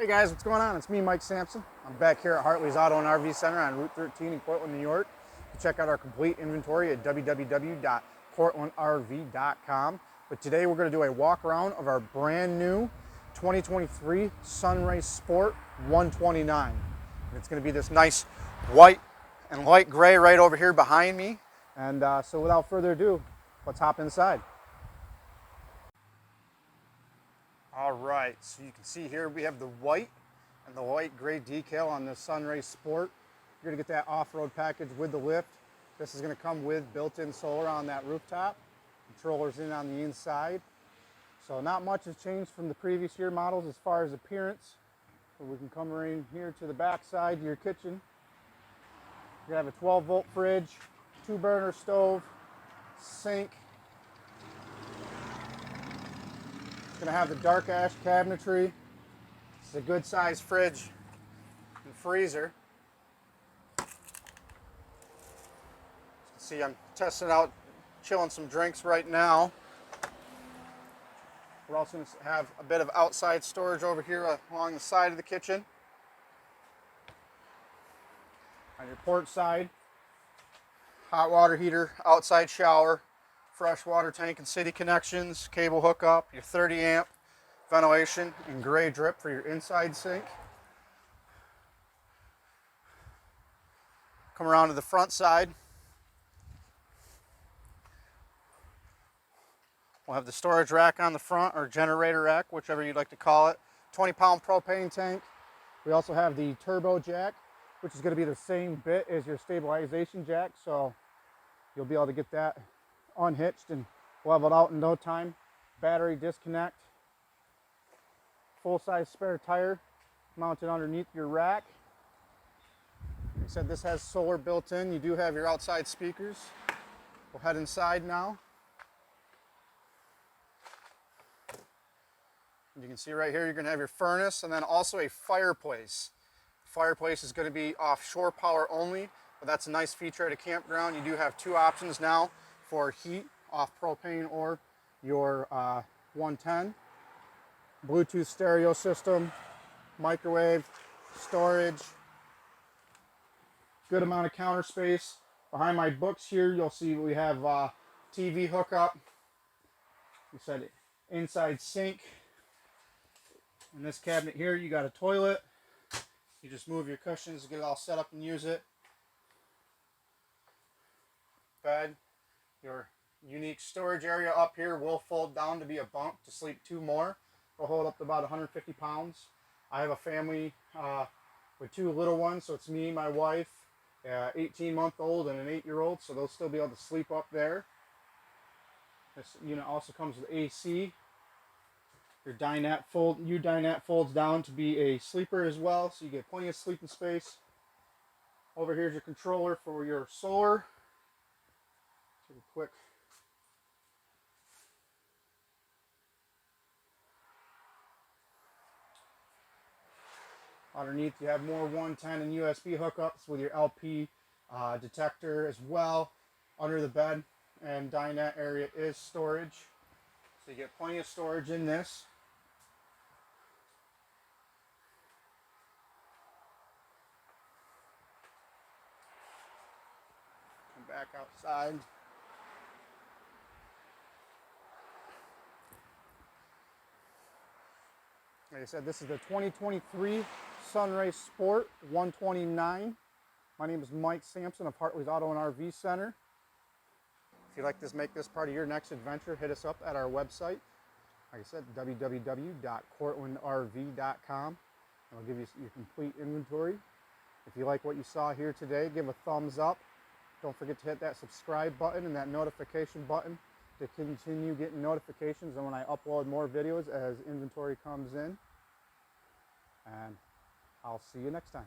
Hey guys, what's going on? It's me, Mike Sampson. I'm back here at Hartley's Auto and RV Center on Route 13 in Cortland, New York. You can check out our complete inventory at www.cortlandrv.com. But today we're going to do a walk around of our brand new 2023 SUNRAY Sport 129. And it's going to be this nice white and light gray right over here behind me. And so without further ado, let's hop inside. All right, so you can see here we have the white and the light gray decal on the SUNRAY Sport. You're gonna get that off-road package with the lift. This is gonna come with built-in solar on that rooftop. Controllers in on the inside. So not much has changed from the previous year models as far as appearance. So we can come right in here to the back side of your kitchen. You have a 12-volt fridge, 2-burner stove, sink. Gonna have the dark ash cabinetry. It's a good sized fridge and freezer. As you can see, I'm testing out, chilling some drinks right now. We're also gonna have a bit of outside storage over here along the side of the kitchen. On your port side, hot water heater, outside shower, fresh water tank and city connections, cable hookup, your 30 amp ventilation and gray drip for your inside sink. Come around to the front side. We'll have the storage rack on the front, or generator rack, whichever you'd like to call it. 20-pound propane tank. We also have the turbo jack, which is going to be the same bit as your stabilization jack, so you'll be able to get that unhitched and leveled out in no time. Battery disconnect. Full-size spare tire mounted underneath your rack. Like I said, this has solar built in. You do have your outside speakers. We'll head inside now. You can see right here you're going to have your furnace and then also a fireplace. Fireplace is going to be offshore power only, but that's a nice feature at a campground. You do have two options now for heat, off propane or your 110. Bluetooth stereo system, microwave, storage, good amount of counter space. Behind my books here, you'll see we have TV hookup. We said inside sink. In this cabinet here, you got a toilet. You just move your cushions to get it all set up and use it. Bed. Your unique storage area up here will fold down to be a bunk to sleep two more. Will hold up to about 150 pounds. I have a family with two little ones, so it's me, my wife, 18-month-old and an 8-year-old, so they'll still be able to sleep up there. This unit also comes with AC. Your dinette folds down to be a sleeper as well, so you get plenty of sleeping space. Over here's your controller for your solar. Take a quick underneath. You have more 110 and USB hookups with your LP detector as well. Under the bed and dinette area is storage, so you get plenty of storage in this. Come back outside. Like I said, this is the 2023 SUNRAY Sport 129. My name is Mike Sampson of Hartley's Auto and RV Center. If you'd like to make this part of your next adventure, hit us up at our website. Like I said, www.cortlandrv.com. And I'll give you your complete inventory. If you like what you saw here today, give a thumbs up. Don't forget to hit that subscribe button and that notification button to continue getting notifications and when I upload more videos as inventory comes in. And I'll see you next time.